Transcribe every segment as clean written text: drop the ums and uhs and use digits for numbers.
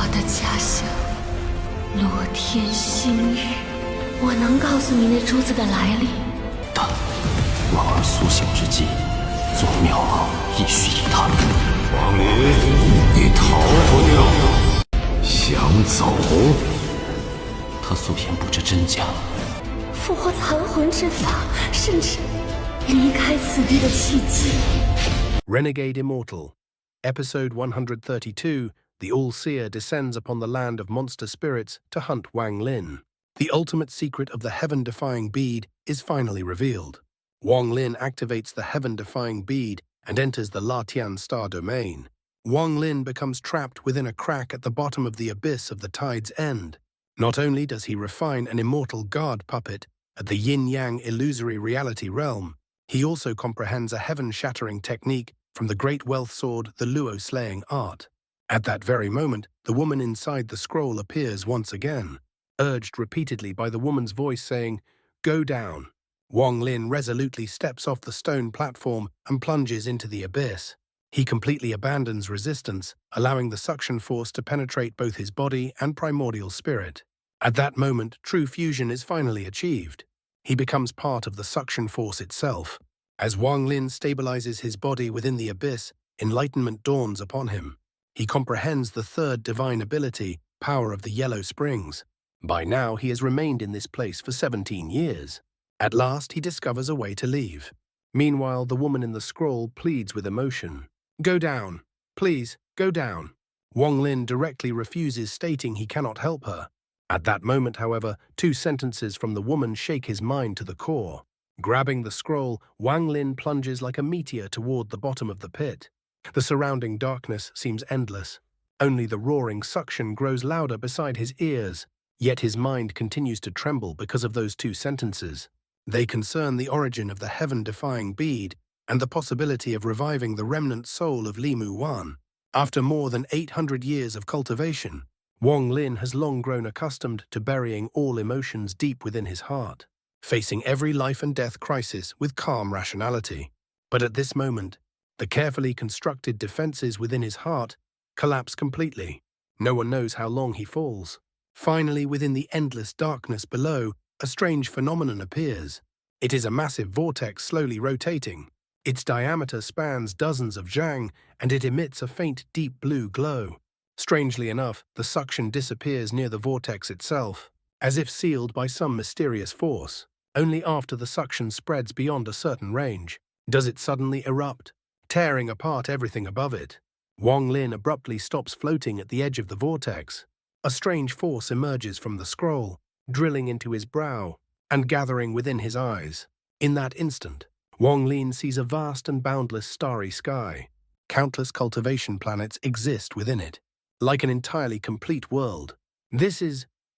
我的家乡，落天星域。我能告诉你那珠子的来历。但王儿苏醒之际，做妙奥亦须以他。王林，你逃不掉，想走？他素颜不知真假，复活残魂之法，甚至离开此地的契机。Renegade Immortal, Episode 132, the All-Seer descends upon the land of monster spirits to hunt Wang Lin. The ultimate secret of the Heaven-Defying Bead is finally revealed. Wang Lin activates the Heaven-Defying Bead and enters the Latian star domain. Wang Lin becomes trapped within a crack at the bottom of the abyss of the tide's end. Not only does he refine an immortal guard puppet at the yin-yang illusory reality realm, he also comprehends a heaven-shattering technique from the great wealth sword, the Luo-slaying art. At that very moment, the woman inside the scroll appears once again, urged repeatedly by the woman's voice saying, "Go down." Wang Lin resolutely steps off the stone platform and plunges into the abyss. He completely abandons resistance, allowing the suction force to penetrate both his body and primordial spirit. At that moment, true fusion is finally achieved. He becomes part of the suction force itself. As Wang Lin stabilizes his body within the abyss, enlightenment dawns upon him. He comprehends the third divine ability, power of the Yellow Springs. By now, he has remained in this place for 17 years. At last, he discovers a way to leave. Meanwhile, the woman in the scroll pleads with emotion. "Go down. Please, go down." Wang Lin directly refuses, stating he cannot help her. At that moment, however, two sentences from the woman shake his mind to the core. Grabbing the scroll, Wang Lin plunges like a meteor toward the bottom of the pit. The surrounding darkness seems endless. Only the roaring suction grows louder beside his ears. Yet his mind continues to tremble because of those two sentences. They concern the origin of the Heaven-Defying Bead and the possibility of reviving the remnant soul of Li Mu-wan. After more than 800 years of cultivation, Wang Lin has long grown accustomed to burying all emotions deep within his heart, facing every life and death crisis with calm rationality. But at this moment, the carefully constructed defenses within his heart collapse completely. No one knows how long he falls. Finally, within the endless darkness below, a strange phenomenon appears. It is a massive vortex slowly rotating. Its diameter spans dozens of zhang, and it emits a faint deep blue glow. Strangely enough, the suction disappears near the vortex itself, as if sealed by some mysterious force. Only after the suction spreads beyond a certain range does it suddenly erupt, tearing apart everything above it. Wang Lin abruptly stops floating at the edge of the vortex. A strange force emerges from the scroll, drilling into his brow and gathering within his eyes. In that instant, Wang Lin sees a vast and boundless starry sky. Countless cultivation planets exist within it, like an entirely complete world.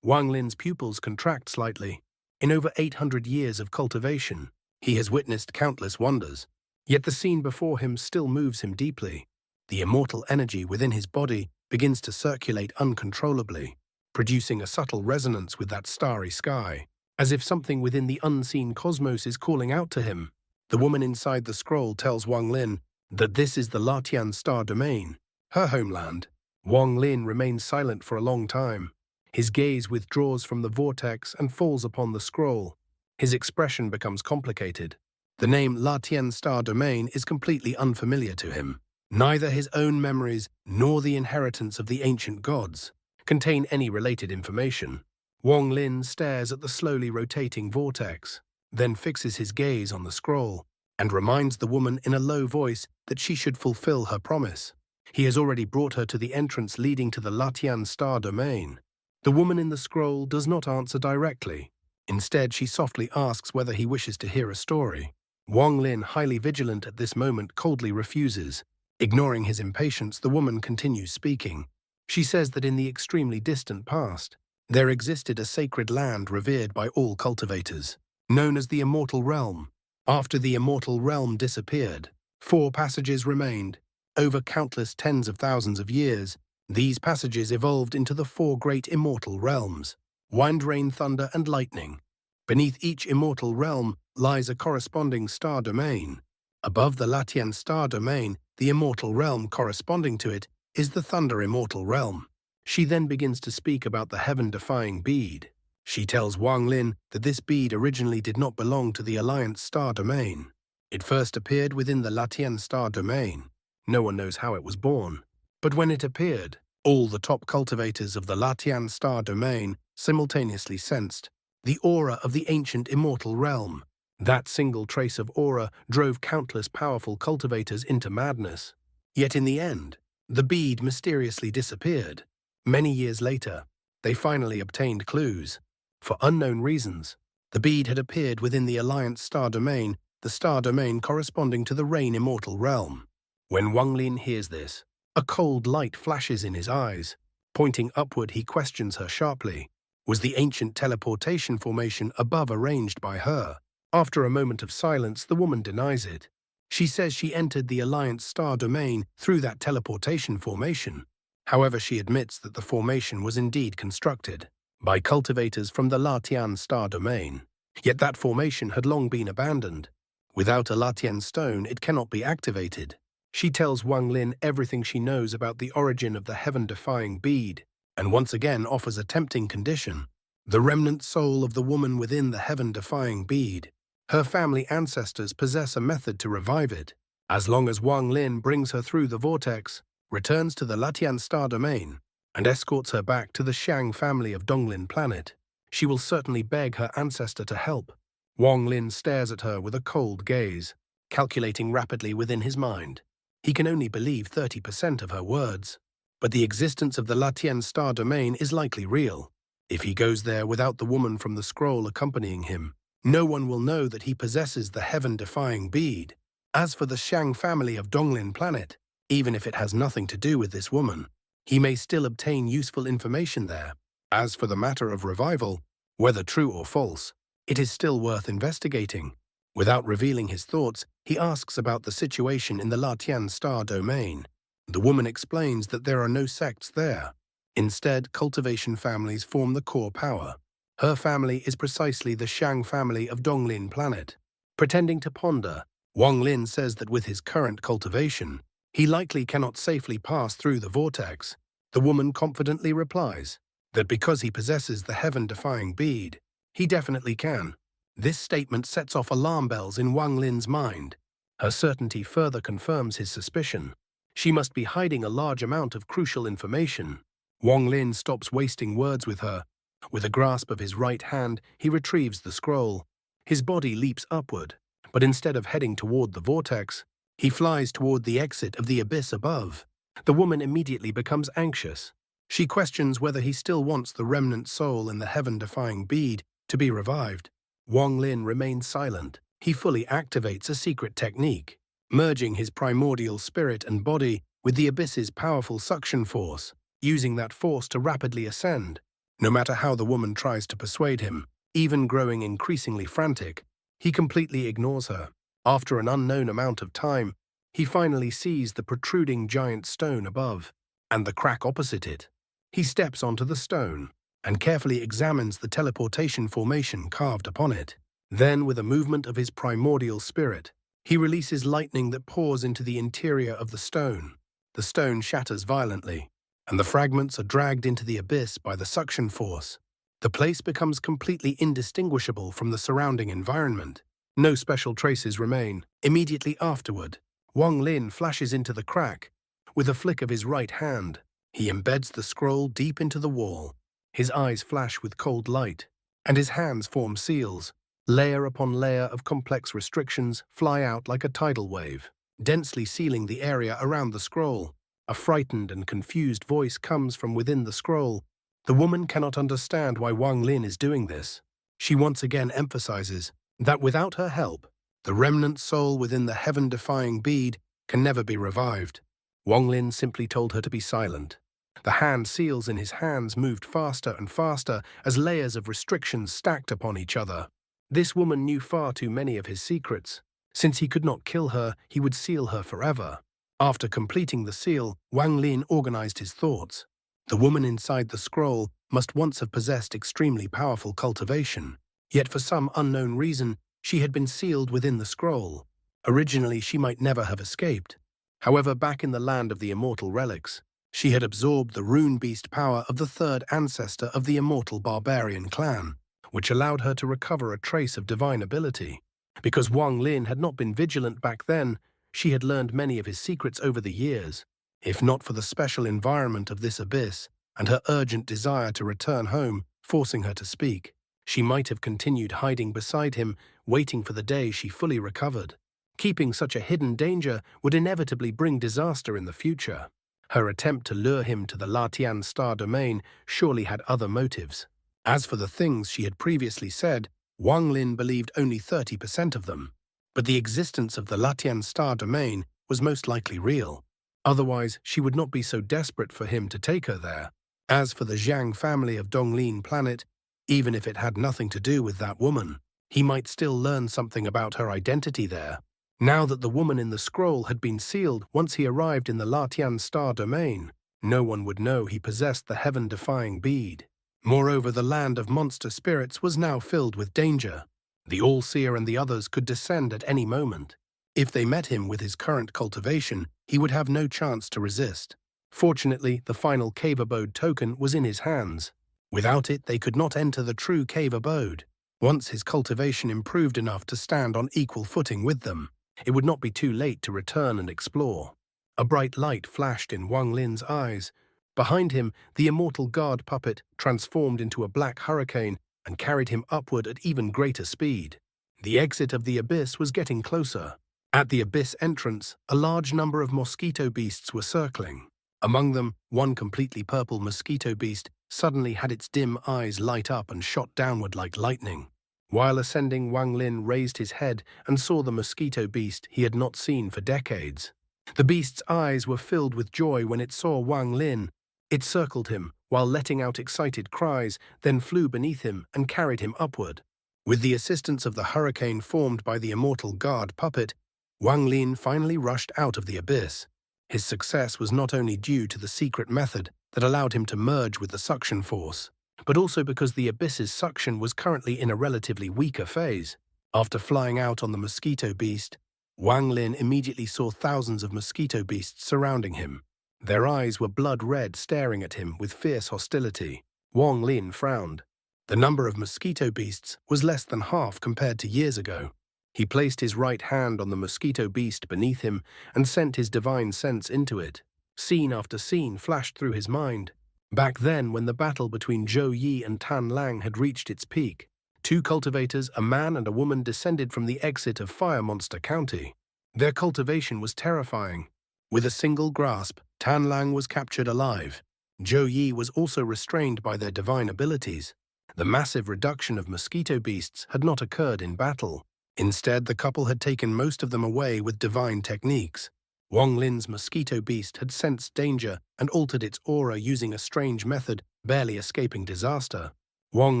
Wang Lin's pupils contract slightly. In over 800 years of cultivation, he has witnessed countless wonders, yet the scene before him still moves him deeply. The immortal energy within his body begins to circulate uncontrollably, producing a subtle resonance with that starry sky, as if something within the unseen cosmos is calling out to him. The woman inside the scroll tells Wang Lin that this is the Latian star domain, her homeland. Wang Lin remains silent for a long time. His gaze withdraws from the vortex and falls upon the scroll. His expression becomes complicated. The name Latian star domain is completely unfamiliar to him. Neither his own memories nor the inheritance of the ancient gods contain any related information. Wang Lin stares at the slowly rotating vortex, then fixes his gaze on the scroll, and reminds the woman in a low voice that she should fulfill her promise. He has already brought her to the entrance leading to the Latian star domain. The woman in the scroll does not answer directly. Instead, she softly asks whether he wishes to hear a story. Wang Lin, highly vigilant at this moment, coldly refuses. Ignoring his impatience, the woman continues speaking. She says that in the extremely distant past, there existed a sacred land revered by all cultivators, known as the Immortal Realm. After the Immortal Realm disappeared, 4 passages remained. Over countless tens of thousands of years, these passages evolved into the 4 great immortal realms: wind, rain, thunder, and lightning. Beneath each immortal realm lies a corresponding star domain. Above the Latian star domain, the immortal realm corresponding to it is the Thunder Immortal Realm. She then begins to speak about the Heaven-Defying Bead. She tells Wang Lin that this bead originally did not belong to the Alliance Star Domain. It first appeared within the Latian Star Domain. No one knows how it was born. But when it appeared, all the top cultivators of the Latian Star Domain simultaneously sensed the aura of the ancient immortal realm. That single trace of aura drove countless powerful cultivators into madness. Yet in the end, the bead mysteriously disappeared. Many years later, they finally obtained clues. For unknown reasons, the bead had appeared within the Alliance Star Domain, the star domain corresponding to the Rain Immortal realm. When Wang Lin hears this, a cold light flashes in his eyes. Pointing upward, he questions her sharply. Was the ancient teleportation formation above arranged by her? After a moment of silence, the woman denies it. She says she entered the Alliance Star Domain through that teleportation formation. However, she admits that the formation was indeed constructed by cultivators from the Latian Star Domain. Yet that formation had long been abandoned. Without a Latian stone, it cannot be activated. She tells Wang Lin everything she knows about the origin of the Heaven-Defying Bead, and once again offers a tempting condition: the remnant soul of the woman within the Heaven-Defying Bead. Her family ancestors possess a method to revive it. As long as Wang Lin brings her through the vortex, returns to the Latian Star Domain, and escorts her back to the Xiang family of Donglin planet, she will certainly beg her ancestor to help. Wang Lin stares at her with a cold gaze, calculating rapidly within his mind. He can only believe 30% of her words. But the existence of the Latian Star Domain is likely real. If he goes there without the woman from the scroll accompanying him, no one will know that he possesses the Heaven-Defying Bead. As for the Xiang family of Donglin planet, even if it has nothing to do with this woman, he may still obtain useful information there. As for the matter of revival, whether true or false, it is still worth investigating. Without revealing his thoughts, he asks about the situation in the Latian Star Domain. The woman explains that there are no sects there. Instead, cultivation families form the core power. Her family is precisely the Xiang family of Donglin planet. Pretending to ponder, Wang Lin says that with his current cultivation, he likely cannot safely pass through the vortex. The woman confidently replies that because he possesses the Heaven-Defying Bead, he definitely can. This statement sets off alarm bells in Wang Lin's mind. Her certainty further confirms his suspicion. She must be hiding a large amount of crucial information. Wang Lin stops wasting words with her. With a grasp of his right hand, he retrieves the scroll. His body leaps upward, but instead of heading toward the vortex, he flies toward the exit of the abyss above. The woman immediately becomes anxious. She questions whether he still wants the remnant soul in the Heaven-Defying Bead to be revived. Wang Lin remains silent. He fully activates a secret technique, merging his primordial spirit and body with the abyss's powerful suction force, using that force to rapidly ascend. No matter how the woman tries to persuade him, even growing increasingly frantic, he completely ignores her. After an unknown amount of time, he finally sees the protruding giant stone above, and the crack opposite it. He steps onto the stone and carefully examines the teleportation formation carved upon it. Then, with a movement of his primordial spirit, he releases lightning that pours into the interior of the stone. The stone shatters violently, and the fragments are dragged into the abyss by the suction force. The place becomes completely indistinguishable from the surrounding environment. No special traces remain. Immediately afterward, Wang Lin flashes into the crack. With a flick of his right hand, he embeds the scroll deep into the wall. His eyes flash with cold light, and his hands form seals. Layer upon layer of complex restrictions fly out like a tidal wave, densely sealing the area around the scroll. A frightened and confused voice comes from within the scroll. The woman cannot understand why Wang Lin is doing this. She once again emphasizes that without her help, the remnant soul within the Heaven-Defying Bead can never be revived. Wang Lin simply told her to be silent. The hand seals in his hands moved faster and faster as layers of restrictions stacked upon each other. This woman knew far too many of his secrets. Since he could not kill her, he would seal her forever. After completing the seal, Wang Lin organized his thoughts. The woman inside the scroll must once have possessed extremely powerful cultivation. Yet for some unknown reason, she had been sealed within the scroll. Originally, she might never have escaped. However, back in the land of the immortal relics, She had absorbed the rune beast power of the third ancestor of the immortal barbarian clan, which allowed her to recover a trace of divine ability. Because Wang Lin had not been vigilant back then, she had learned many of his secrets over the years. If not for the special environment of this abyss and her urgent desire to return home, forcing her to speak, she might have continued hiding beside him, waiting for the day she fully recovered. Keeping such a hidden danger would inevitably bring disaster in the future. Her attempt to lure him to the Latian Star domain surely had other motives. As for the things she had previously said, Wang Lin believed only 30% of them. But the existence of the Latian Star domain was most likely real. Otherwise, she would not be so desperate for him to take her there. As for the Zhang family of Donglin planet, even if it had nothing to do with that woman, he might still learn something about her identity there. Now that the woman in the scroll had been sealed once he arrived in the Latian Star domain, no one would know he possessed the Heaven-Defying Bead. Moreover, the land of monster spirits was now filled with danger. The All-Seer and the others could descend at any moment. If they met him with his current cultivation, he would have no chance to resist. Fortunately, the final cave abode token was in his hands. Without it, they could not enter the true cave abode. Once his cultivation improved enough to stand on equal footing with them, it would not be too late to return and explore. A bright light flashed in Wang Lin's eyes. Behind him, the immortal guard puppet transformed into a black hurricane and carried him upward at even greater speed. The exit of the abyss was getting closer. At the abyss entrance, a large number of mosquito beasts were circling. Among them, one completely purple mosquito beast suddenly had its dim eyes light up and shot downward like lightning. While ascending, Wang Lin raised his head and saw the mosquito beast he had not seen for decades. The beast's eyes were filled with joy when it saw Wang Lin. It circled him while letting out excited cries, then flew beneath him and carried him upward. With the assistance of the hurricane formed by the immortal guard puppet, Wang Lin finally rushed out of the abyss. His success was not only due to the secret method that allowed him to merge with the suction force, but also because the abyss's suction was currently in a relatively weaker phase. After flying out on the mosquito beast, Wang Lin immediately saw thousands of mosquito beasts surrounding him. Their eyes were blood red, staring at him with fierce hostility. Wang Lin frowned. The number of mosquito beasts was less than half compared to years ago. He placed his right hand on the mosquito beast beneath him and sent his divine sense into it. Scene after scene flashed through his mind. Back then, when the battle between Zhou Yi and Tan Lang had reached its peak, two cultivators, a man and a woman, descended from the exit of Fire Monster County. Their cultivation was terrifying. With a single grasp, Tan Lang was captured alive. Zhou Yi was also restrained by their divine abilities. The massive reduction of mosquito beasts had not occurred in battle. Instead, the couple had taken most of them away with divine techniques. Wang Lin's mosquito beast had sensed danger and altered its aura using a strange method, barely escaping disaster. Wang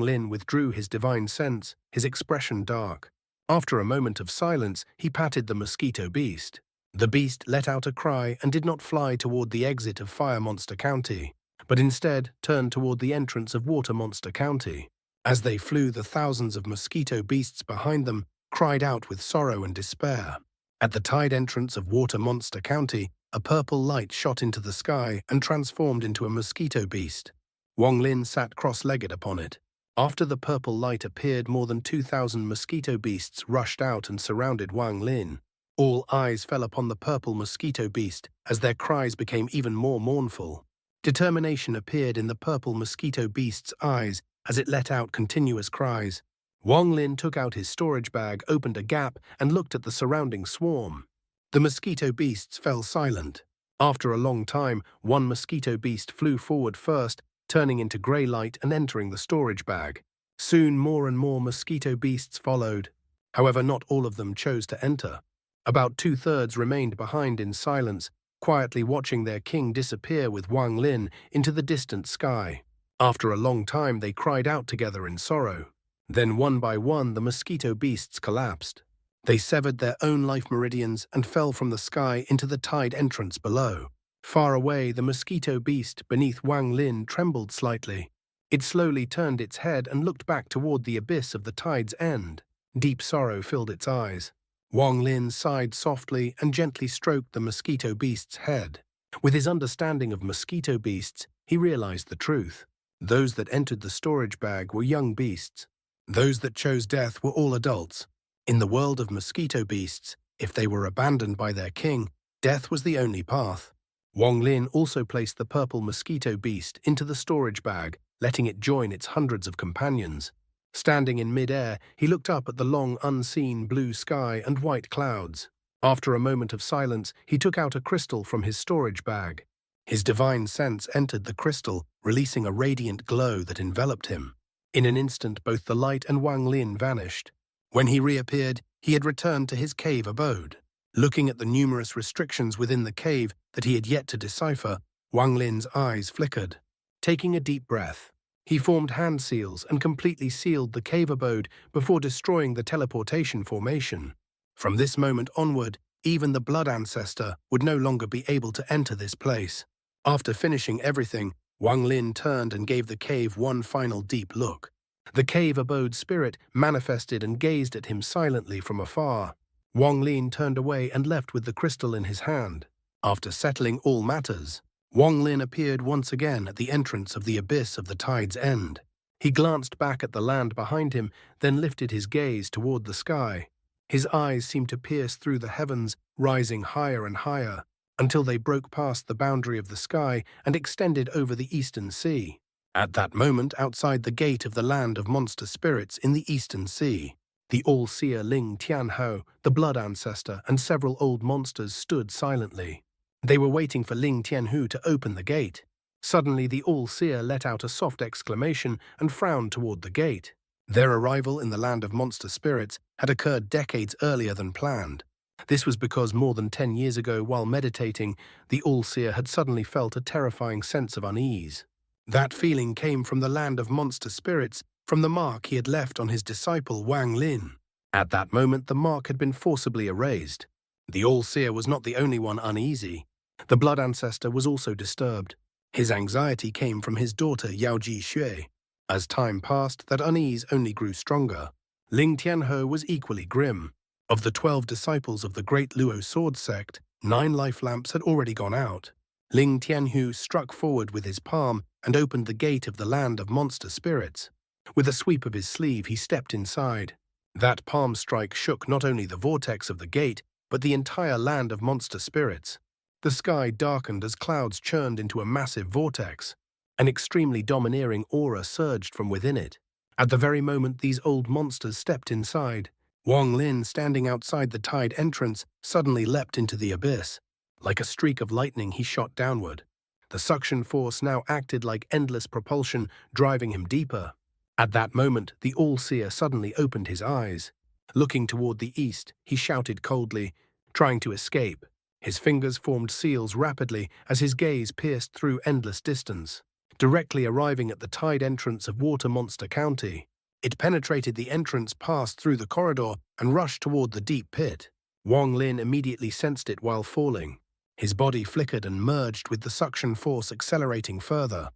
Lin withdrew his divine sense, his expression dark. After a moment of silence, he patted the mosquito beast. The beast let out a cry and did not fly toward the exit of Fire Monster County, but instead turned toward the entrance of Water Monster County. As they flew, the thousands of mosquito beasts behind them cried out with sorrow and despair. At the tide entrance of Water Monster County, a purple light shot into the sky and transformed into a mosquito beast. Wang Lin sat cross-legged upon it. After the purple light appeared, more than 2,000 mosquito beasts rushed out and surrounded Wang Lin. All eyes fell upon the purple mosquito beast as their cries became even more mournful. Determination appeared in the purple mosquito beast's eyes as it let out continuous cries. Wang Lin took out his storage bag, opened a gap, and looked at the surrounding swarm. The mosquito beasts fell silent. After a long time, one mosquito beast flew forward first, turning into grey light and entering the storage bag. Soon more and more mosquito beasts followed. However, not all of them chose to enter. About 2/3 remained behind in silence, quietly watching their king disappear with Wang Lin into the distant sky. After a long time, they cried out together in sorrow. Then one by one, the mosquito beasts collapsed. They severed their own life meridians and fell from the sky into the tide entrance below. Far away, the mosquito beast beneath Wang Lin trembled slightly. It slowly turned its head and looked back toward the abyss of the tide's end. Deep sorrow filled its eyes. Wang Lin sighed softly and gently stroked the mosquito beast's head. With his understanding of mosquito beasts, he realized the truth. Those that entered the storage bag were young beasts. Those that chose death were all adults. In the world of mosquito beasts, if they were abandoned by their king, death was the only path. Wang Lin also placed the purple mosquito beast into the storage bag, letting it join its hundreds of companions. Standing in mid-air, he looked up at the long, unseen blue sky and white clouds. After a moment of silence, he took out a crystal from his storage bag. His divine sense entered the crystal, releasing a radiant glow that enveloped him. In an instant, both the light and Wang Lin vanished. When he reappeared, he had returned to his cave abode. Looking at the numerous restrictions within the cave that he had yet to decipher, Wang Lin's eyes flickered. Taking a deep breath, he formed hand seals and completely sealed the cave abode before destroying the teleportation formation. From this moment onward, even the blood ancestor would no longer be able to enter this place. After finishing everything, Wang Lin turned and gave the cave one final deep look. The cave abode spirit manifested and gazed at him silently from afar. Wang Lin turned away and left with the crystal in his hand. After settling all matters, Wang Lin appeared once again at the entrance of the abyss of the tide's end. He glanced back at the land behind him, then lifted his gaze toward the sky. His eyes seemed to pierce through the heavens, rising higher and higher, until they broke past the boundary of the sky and extended over the eastern sea. At that moment, outside the gate of the land of monster spirits in the eastern sea, the All-Seer Ling Tianhou, the blood ancestor, and several old monsters stood silently. They were waiting for Ling Tianhou to open the gate. Suddenly, the All-Seer let out a soft exclamation and frowned toward the gate. Their arrival in the land of monster spirits had occurred decades earlier than planned. This was because more than 10 years ago, while meditating, the All-Seer had suddenly felt a terrifying sense of unease. That feeling came from the land of monster spirits, from the mark he had left on his disciple Wang Lin. At that moment, the mark had been forcibly erased. The All-Seer was not the only one uneasy. The blood ancestor was also disturbed. His anxiety came from his daughter Yaoji Xue. As time passed, that unease only grew stronger. Ling Tianhou was equally grim. Of the 12 disciples of the Great Luo Sword Sect, 9 life lamps had already gone out. Ling Tianhou struck forward with his palm and opened the gate of the land of monster spirits. With a sweep of his sleeve, he stepped inside. That palm strike shook not only the vortex of the gate, but the entire land of monster spirits. The sky darkened as clouds churned into a massive vortex. An extremely domineering aura surged from within it. At the very moment these old monsters stepped inside, Wang Lin, standing outside the tide entrance, suddenly leapt into the abyss. Like a streak of lightning, he shot downward. The suction force now acted like endless propulsion, driving him deeper. At that moment, the All-Seer suddenly opened his eyes. Looking toward the east, he shouted coldly, trying to escape. His fingers formed seals rapidly as his gaze pierced through endless distance. Directly arriving at the tide entrance of Water Monster County, it penetrated the entrance, passed through the corridor, and rushed toward the deep pit. Wang Lin immediately sensed it while falling. His body flickered and merged with the suction force, accelerating further.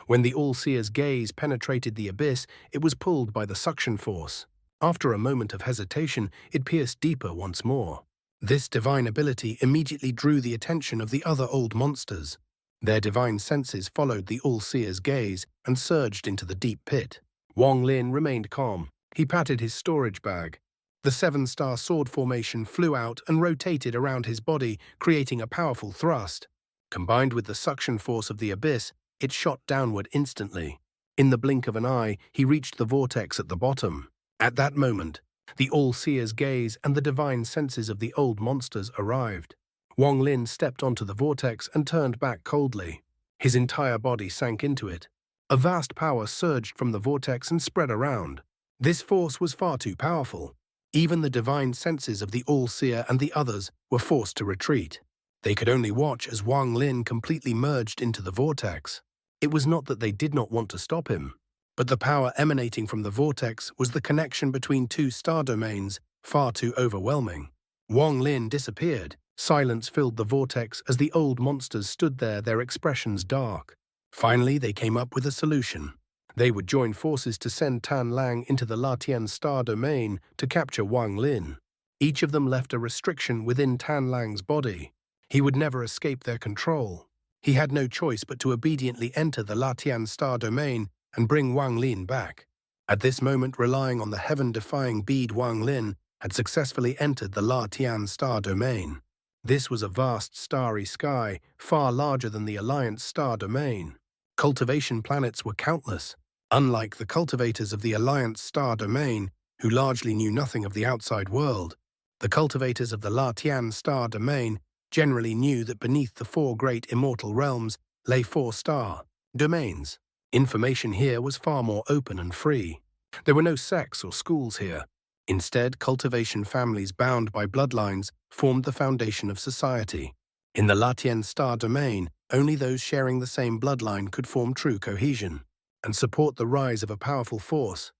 When the All-Seer's gaze penetrated the abyss, it was pulled by the suction force. After a moment of hesitation, it pierced deeper once more. This divine ability immediately drew the attention of the other old monsters. Their divine senses followed the All-Seer's gaze and surged into the deep pit. Wang Lin remained calm. He patted his storage bag. The 7-star sword formation flew out and rotated around his body, creating a powerful thrust. Combined with the suction force of the abyss, it shot downward instantly. In the blink of an eye, he reached the vortex at the bottom. At that moment, the All-Seer's gaze and the divine senses of the old monsters arrived. Wang Lin stepped onto the vortex and turned back coldly. His entire body sank into it. A vast power surged from the vortex and spread around. This force was far too powerful. Even the divine senses of the All-Seer and the others were forced to retreat. They could only watch as Wang Lin completely merged into the vortex. It was not that they did not want to stop him, but the power emanating from the vortex was the connection between 2 star domains, far too overwhelming. Wang Lin disappeared. Silence filled the vortex as the old monsters stood there, their expressions dark. Finally, they came up with a solution. They would join forces to send Tan Lang into the Latian star domain to capture Wang Lin. Each of them left a restriction within Tan Lang's body. He would never escape their control. He had no choice but to obediently enter the Latian star domain and bring Wang Lin back. At this moment, relying on the Heaven-Defying Bead, Wang Lin had successfully entered the Latian star domain. This was a vast starry sky, far larger than the Alliance star domain. Cultivation planets were countless. Unlike the cultivators of the Alliance star domain, who largely knew nothing of the outside world, the cultivators of the Latian star domain generally knew that beneath the 4 great immortal realms lay 4 star domains. Information here was far more open and free. There were no sects or schools here. Instead, cultivation families bound by bloodlines formed the foundation of society. In the Latian star domain, only those sharing the same bloodline could form true cohesion and support the rise of a powerful force.